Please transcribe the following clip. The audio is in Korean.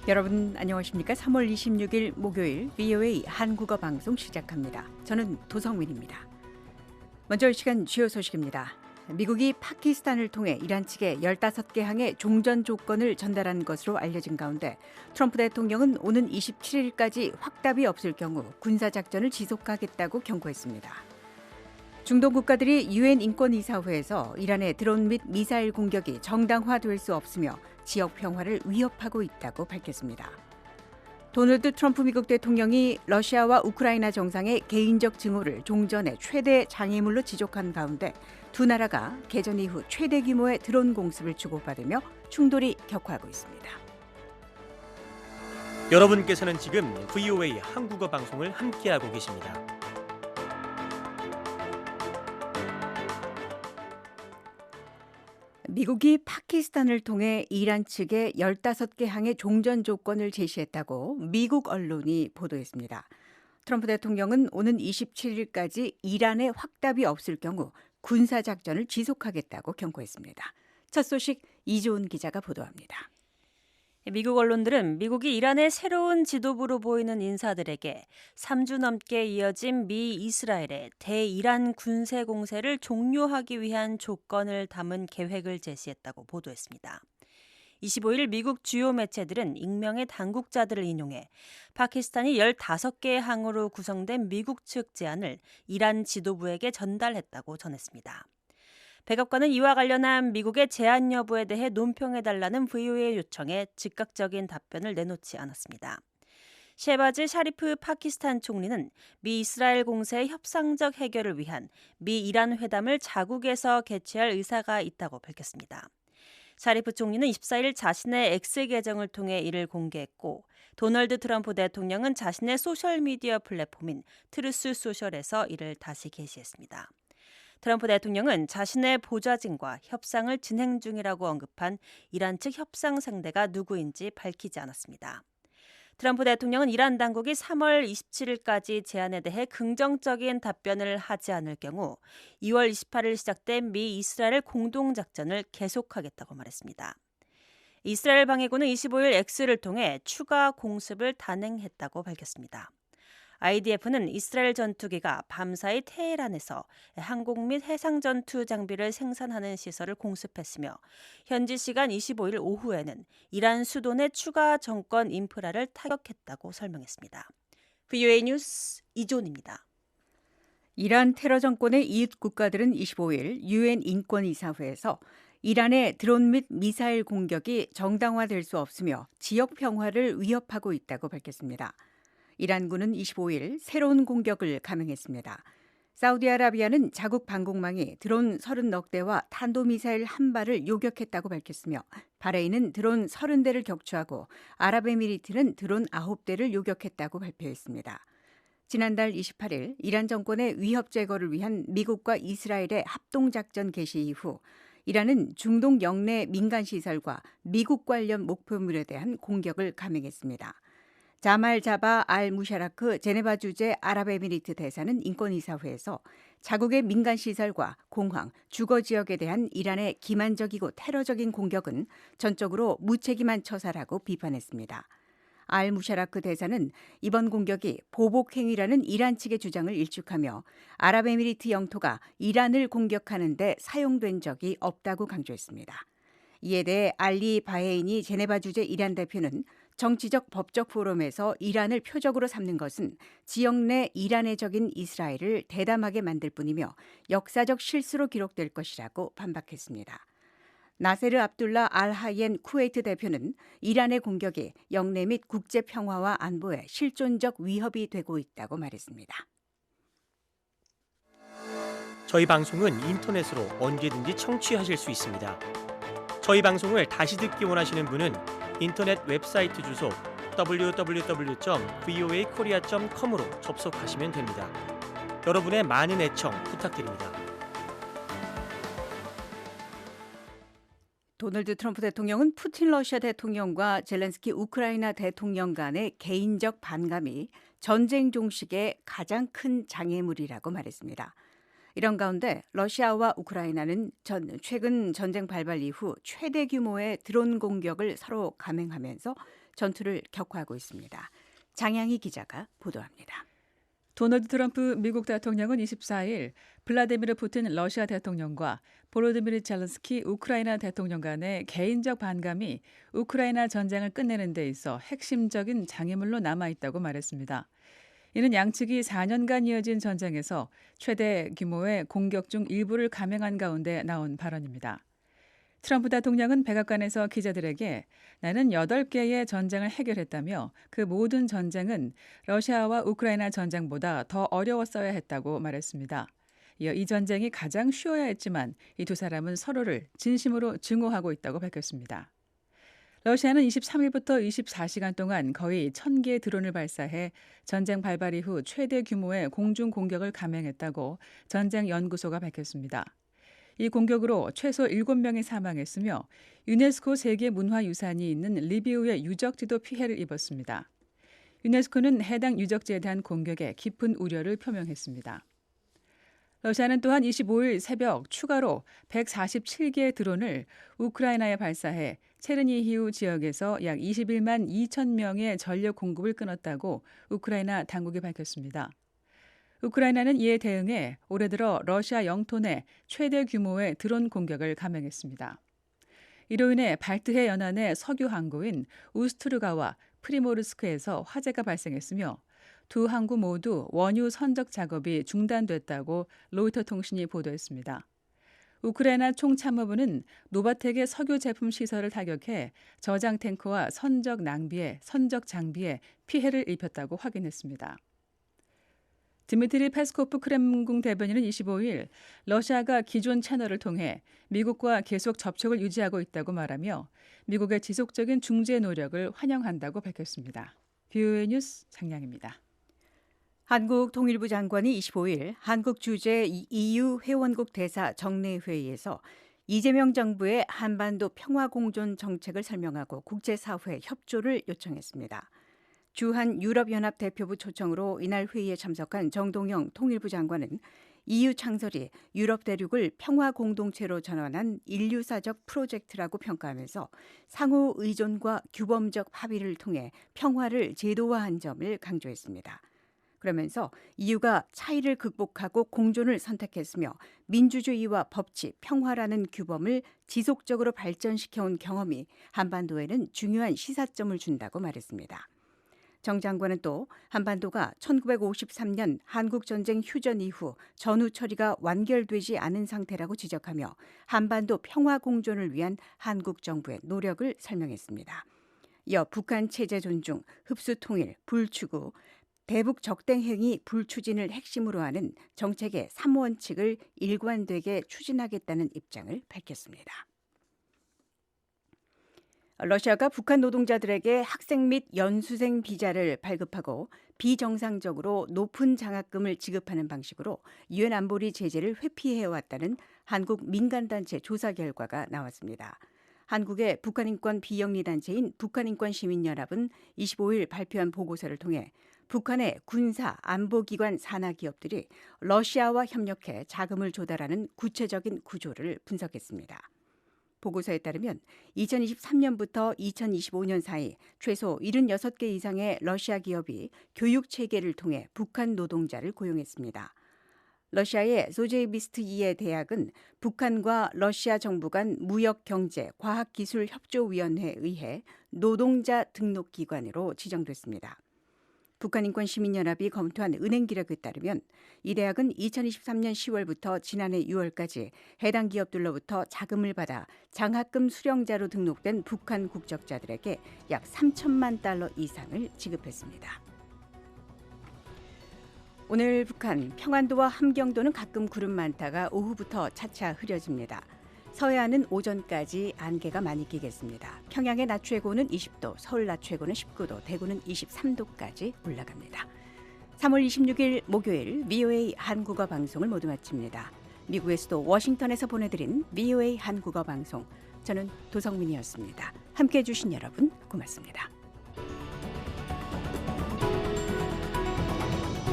여러분 안녕하십니까? 3월 26일 목요일 VOA 한국어 방송 시작합니다. 저는 도성민입니다. 먼저 이 시간 주요 소식입니다. 미국이 파키스탄을 통해 이란 측에 15개 항의 종전 조건을 전달한 것으로 알려진 가운데 트럼프 대통령은 오는 27일까지 확답이 없을 경우 군사작전을 지속하겠다고 경고했습니다. 중동 국가들이 유엔 인권이사회에서 이란의 드론 및 미사일 공격이 정당화될 수 없으며 지역 평화를 위협하고 있다고 밝혔습니다. 도널드 트럼프 미국 대통령이 러시아와 우크라이나 정상의 개인적 증오를 종전의 최대 장애물로 지적한 가운데 두 나라가 개전 이후 최대 규모의 드론 공습을 주고받으며 충돌이 격화하고 있습니다. 여러분께서는 지금 VOA 한국어 방송을 함께하고 계십니다. 미국이 파키스탄을 통해 이란 측에 15개 항의 종전 조건을 제시했다고 미국 언론이 보도했습니다. 트럼프 대통령은 오는 27일까지 이란의 확답이 없을 경우 군사작전을 지속하겠다고 경고했습니다. 첫 소식 이조은 기자가 보도합니다. 미국 언론들은 미국이 이란의 새로운 지도부로 보이는 인사들에게 3주 넘게 이어진 미 이스라엘의 대이란 군세 공세를 종료하기 위한 조건을 담은 계획을 제시했다고 보도했습니다. 25일 미국 주요 매체들은 익명의 당국자들을 인용해 파키스탄이 15개의 항으로 구성된 미국 측 제안을 이란 지도부에게 전달했다고 전했습니다. 백악관은 이와 관련한 미국의 제안 여부에 대해 논평해달라는 VOA 요청에 즉각적인 답변을 내놓지 않았습니다. 셰바즈 샤리프 파키스탄 총리는 미 이스라엘 공세의 협상적 해결을 위한 미 이란 회담을 자국에서 개최할 의사가 있다고 밝혔습니다. 샤리프 총리는 24일 자신의 X 계정을 통해 이를 공개했고 도널드 트럼프 대통령은 자신의 소셜미디어 플랫폼인 트루스 소셜에서 이를 다시 게시했습니다. 트럼프 대통령은 자신의 보좌진과 협상을 진행 중이라고 언급한 이란 측 협상 상대가 누구인지 밝히지 않았습니다. 트럼프 대통령은 이란 당국이 3월 27일까지 제안에 대해 긍정적인 답변을 하지 않을 경우 2월 28일 시작된 미 이스라엘 공동작전을 계속하겠다고 말했습니다. 이스라엘 방해군은 25일 X를 통해 추가 공습을 단행했다고 밝혔습니다. IDF는 이스라엘 전투기가 밤사이 테헤란에서 항공 및 해상 전투 장비를 생산하는 시설을 공습했으며 현지 시간 25일 오후에는 이란 수도 내 추가 정권 인프라를 타격했다고 설명했습니다. VOA 뉴스 이존입니다. 이란 테러 정권의 이웃 국가들은 25일 유엔 인권이사회에서 이란의 드론 및 미사일 공격이 정당화될 수 없으며 지역 평화를 위협하고 있다고 밝혔습니다. 이란군은 25일 새로운 공격을 감행했습니다. 사우디아라비아는 자국 방공망이 드론 30여 대와 탄도미사일 1발을 요격했다고 밝혔으며 바레인은 드론 30대를 격추하고 아랍에미리트는 드론 9대를 요격했다고 발표했습니다. 지난달 28일 이란 정권의 위협 제거를 위한 미국과 이스라엘의 합동작전 개시 이후 이란은 중동 영내 민간시설과 미국 관련 목표물에 대한 공격을 감행했습니다. 자말 자바 알 무샤라크 제네바 주재 아랍에미리트 대사는 인권이사회에서 자국의 민간시설과 공항, 주거 지역에 대한 이란의 기만적이고 테러적인 공격은 전적으로 무책임한 처사라고 비판했습니다. 알 무샤라크 대사는 이번 공격이 보복행위라는 이란 측의 주장을 일축하며 아랍에미리트 영토가 이란을 공격하는 데 사용된 적이 없다고 강조했습니다. 이에 대해 알리 바헤인이 제네바 주재 이란 대표는 정치적 법적 포럼에서 이란을 표적으로 삼는 것은 지역 내 이란애적인 이스라엘을 대담하게 만들 뿐이며 역사적 실수로 기록될 것이라고 반박했습니다. 나세르 압둘라 알 하이엔 쿠웨이트 대표는 이란의 공격이 영내 및 국제 평화와 안보에 실존적 위협이 되고 있다고 말했습니다. 저희 방송은 인터넷으로 언제든지 청취하실 수 있습니다. 저희 방송을 다시 듣기 원하시는 분은 인터넷 웹사이트 주소 www.voakorea.com으로 접속하시면 됩니다. 여러분의 많은 애청 부탁드립니다. 도널드 트럼프 대통령은 푸틴 러시아 대통령과 젤렌스키 우크라이나 대통령 간의 개인적 반감이 전쟁 종식의 가장 큰 장애물이라고 말했습니다. 이런 가운데 러시아와 우크라이나는 최근 전쟁 발발 이후 최대 규모의 드론 공격을 서로 감행하면서 전투를 격화하고 있습니다. 장양희 기자가 보도합니다. 도널드 트럼프 미국 대통령은 24일 블라디미르 푸틴 러시아 대통령과 보로디미르 젤렌스키 우크라이나 대통령 간의 개인적 반감이 우크라이나 전쟁을 끝내는 데 있어 핵심적인 장애물로 남아있다고 말했습니다. 이는 양측이 4년간 이어진 전쟁에서 최대 규모의 공격 중 일부를 감행한 가운데 나온 발언입니다. 트럼프 대통령은 백악관에서 기자들에게 나는 8개의 전쟁을 해결했다며 그 모든 전쟁은 러시아와 우크라이나 전쟁보다 더 어려웠어야 했다고 말했습니다. 이어 이 전쟁이 가장 쉬워야 했지만 이 두 사람은 서로를 진심으로 증오하고 있다고 밝혔습니다. 러시아는 23일부터 24시간 동안 거의 1,000개의 드론을 발사해 전쟁 발발 이후 최대 규모의 공중 공격을 감행했다고 전쟁연구소가 밝혔습니다. 이 공격으로 최소 7명이 사망했으며 유네스코 세계문화유산이 있는 리비우의 유적지도 피해를 입었습니다. 유네스코는 해당 유적지에 대한 공격에 깊은 우려를 표명했습니다. 러시아는 또한 25일 새벽 추가로 147개의 드론을 우크라이나에 발사해 체르니히우 지역에서 약 21만 2천 명의 전력 공급을 끊었다고 우크라이나 당국이 밝혔습니다. 우크라이나는 이에 대응해 올해 들어 러시아 영토 내 최대 규모의 드론 공격을 감행했습니다. 이로 인해 발트해 연안의 석유 항구인 우스트르가와 프리모르스크에서 화재가 발생했으며 두 항구 모두 원유 선적 작업이 중단됐다고 로이터 통신이 보도했습니다. 우크라이나 총참모부는 노바텍의 석유 제품 시설을 타격해 저장 탱크와 선적 장비에 피해를 입혔다고 확인했습니다. 드미트리 페스코프 크렘궁 대변인은 25일 러시아가 기존 채널을 통해 미국과 계속 접촉을 유지하고 있다고 말하며 미국의 지속적인 중재 노력을 환영한다고 밝혔습니다. VOA 뉴스 장량입니다. 한국 통일부 장관이 25일 한국 주재 EU 회원국 대사 정례회의에서 이재명 정부의 한반도 평화공존 정책을 설명하고 국제사회 협조를 요청했습니다. 주한 유럽연합 대표부 초청으로 이날 회의에 참석한 정동영 통일부 장관은 EU 창설이 유럽 대륙을 평화 공동체로 전환한 인류사적 프로젝트라고 평가하면서 상호 의존과 규범적 합의를 통해 평화를 제도화한 점을 강조했습니다. 그러면서 EU가 차이를 극복하고 공존을 선택했으며 민주주의와 법치, 평화라는 규범을 지속적으로 발전시켜온 경험이 한반도에는 중요한 시사점을 준다고 말했습니다. 정 장관은 또 한반도가 1953년 한국전쟁 휴전 이후 전후 처리가 완결되지 않은 상태라고 지적하며 한반도 평화 공존을 위한 한국 정부의 노력을 설명했습니다. 이어 북한 체제 존중, 흡수 통일, 불추구, 대북 적대 행위 불추진을 핵심으로 하는 정책의 3원칙을 일관되게 추진하겠다는 입장을 밝혔습니다. 러시아가 북한 노동자들에게 학생 및 연수생 비자를 발급하고 비정상적으로 높은 장학금을 지급하는 방식으로 유엔 안보리 제재를 회피해왔다는 한국 민간단체 조사 결과가 나왔습니다. 한국의 북한인권 비영리단체인 북한인권시민연합은 25일 발표한 보고서를 통해 북한의 군사, 안보기관 산하 기업들이 러시아와 협력해 자금을 조달하는 구체적인 구조를 분석했습니다. 보고서에 따르면 2023년부터 2025년 사이 최소 76개 이상의 러시아 기업이 교육 체계를 통해 북한 노동자를 고용했습니다. 러시아의 소제이비스트이에 대학은 북한과 러시아 정부 간 무역 경제 과학기술 협조위원회에 의해 노동자 등록 기관으로 지정됐습니다. 북한인권시민연합이 검토한 은행 기록에 따르면 이 대학은 2023년 10월부터 지난해 6월까지 해당 기업들로부터 자금을 받아 장학금 수령자로 등록된 북한 국적자들에게 약 3천만 달러 이상을 지급했습니다. 오늘 북한 평안도와 함경도는 가끔 구름 많다가 오후부터 차차 흐려집니다. 서해안은 오전까지 안개가 많이 끼겠습니다. 평양의 낮 최고는 20도, 서울 낮 최고는 19도, 대구는 23도까지 올라갑니다. 3월 26일 목요일 VOA 한국어 방송을 모두 마칩니다. 미국의 수도 워싱턴에서 보내드린 VOA 한국어 방송, 저는 도성민이었습니다. 함께해 주신 여러분 고맙습니다.